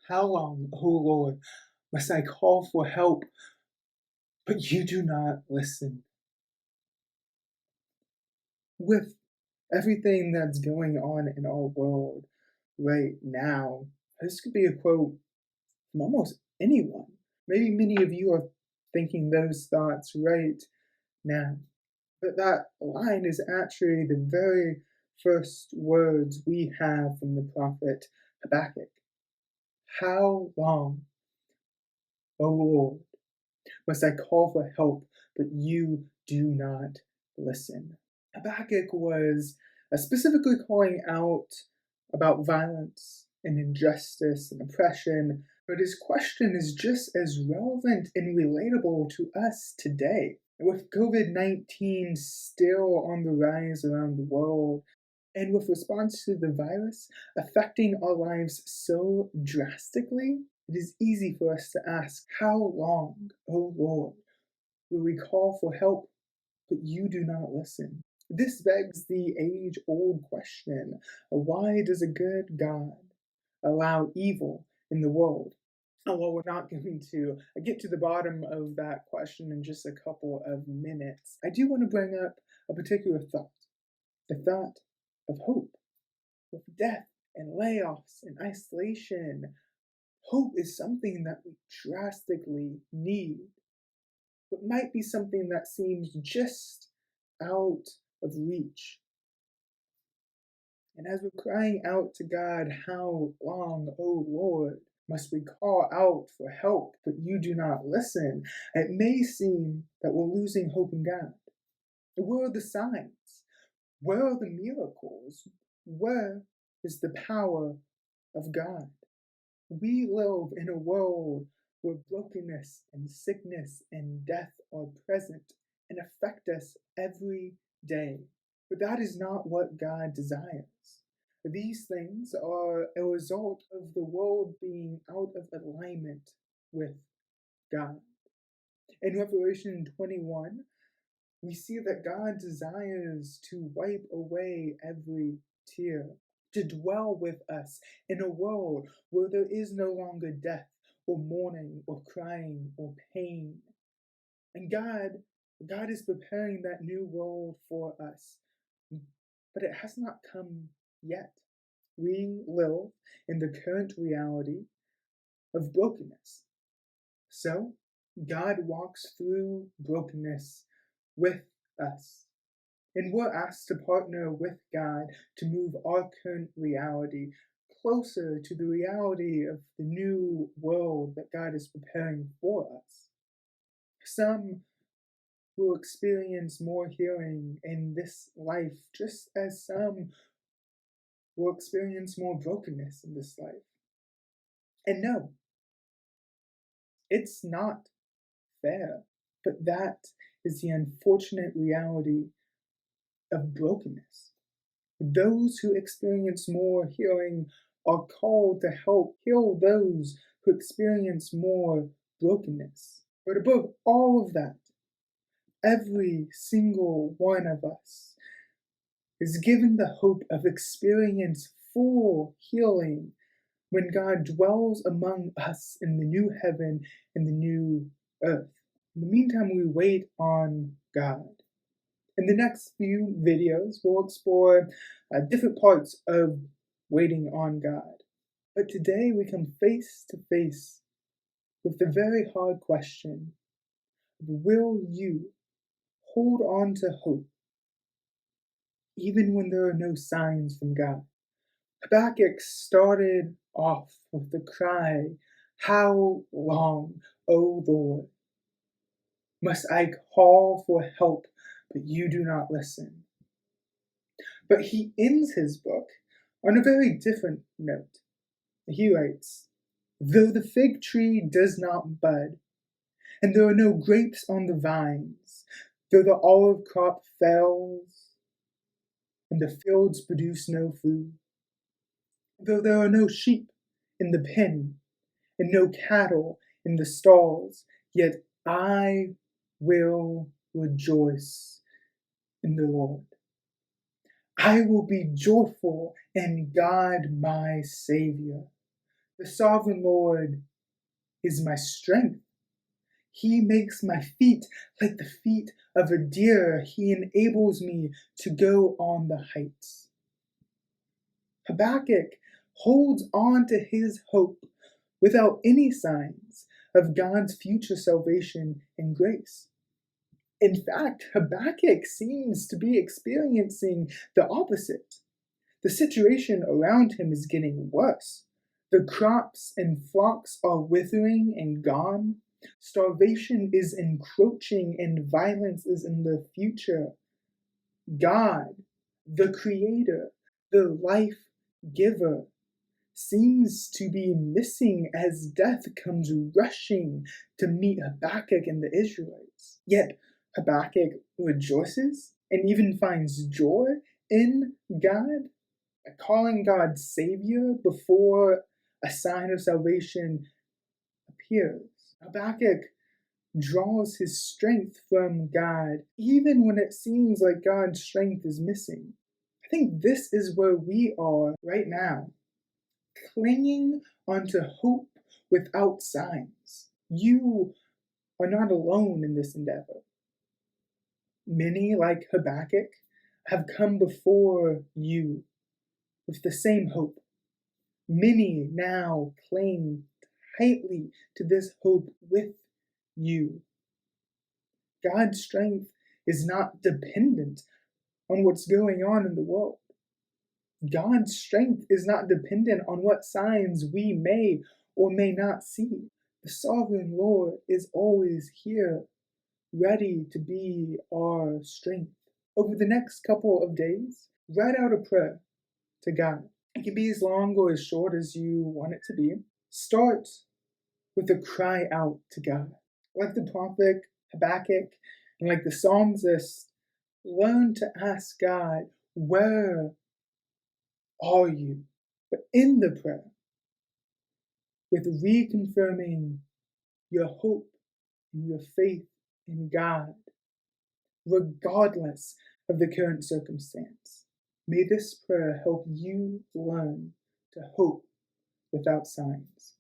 How long, O Lord, must I call for help, but you do not listen? With everything that's going on in our world right now, this could be a quote from almost anyone. Maybe many of you are thinking those thoughts right now. But that line is actually the very first words we have from the prophet Habakkuk. How long, O Lord, must I call for help, but you do not listen? Habakkuk was specifically calling out about violence and injustice and oppression, but his question is just as relevant and relatable to us today. With COVID-19 still on the rise around the world, and with response to the virus affecting our lives so drastically, it is easy for us to ask, how long, O Lord, will we call for help, but you do not listen? This begs the age-old question, why does a good God allow evil in the world? Well, we're not going to get to the bottom of that question in just a couple of minutes. I do want to bring up a particular thought, the thought of hope. With death and layoffs and isolation, hope is something that we drastically need, but might be something that seems just out of reach. And as we're crying out to God, how long, O Lord, must we call out for help, but you do not listen? It may seem that we're losing hope in God. Where are the signs? Where are the miracles? Where is the power of God? We live in a world where brokenness and sickness and death are present and affect us every day. But that is not what God desires. These things are a result of the world being out of alignment with God. In Revelation 21, we see that God desires to wipe away every tear, to dwell with us in a world where there is no longer death or mourning or crying or pain. And God is preparing that new world for us, but it has not come yet. We live in the current reality of brokenness. So God walks through brokenness with us. And we're asked to partner with God to move our current reality closer to the reality of the new world that God is preparing for us. Some will experience more healing in this life, just as some will experience more brokenness in this life. And no, it's not fair, but that is the unfortunate reality of brokenness. Those who experience more healing are called to help heal those who experience more brokenness. But above all of that, every single one of us is given the hope of experience full healing when God dwells among us in the new heaven and the new earth. In the meantime, we wait on God. In the next few videos, we'll explore different parts of waiting on God. But today we come face to face with the very hard question, will you hold on to hope even when there are no signs from God? Habakkuk started off with the cry, how long, O Lord, must I call for help, but you do not listen? But he ends his book on a very different note. He writes, though the fig tree does not bud, and there are no grapes on the vines, though the olive crop fails, and the fields produce no food, though there are no sheep in the pen, and no cattle in the stalls, yet I will rejoice in the Lord. I will be joyful in God my Savior. The sovereign Lord is my strength. He makes my feet like the feet of a deer. He enables me to go on the heights. Habakkuk holds on to his hope without any signs of God's future salvation and grace. In fact, Habakkuk seems to be experiencing the opposite. The situation around him is getting worse. The crops and flocks are withering and gone. Starvation is encroaching and violence is in the future. God, the Creator, the life giver, seems to be missing as death comes rushing to meet Habakkuk and the Israelites. Yet Habakkuk rejoices and even finds joy in God, calling God Savior before a sign of salvation appears. Habakkuk draws his strength from God, even when it seems like God's strength is missing. I think this is where we are right now, clinging onto hope without signs. You are not alone in this endeavor. Many, like Habakkuk, have come before you with the same hope. Many now cling tightly to this hope with you. God's strength is not dependent on what's going on in the world. God's strength is not dependent on what signs we may or may not see. The sovereign Lord is always here, ready to be our strength. Over the next couple of days, write out a prayer to God. It can be as long or as short as you want it to be. Start with a cry out to God. Like the prophet Habakkuk and like the psalmist, learn to ask God, where are you? But in the prayer, with reconfirming your hope and your faith in God, regardless of the current circumstance. May this prayer help you learn to hope without signs.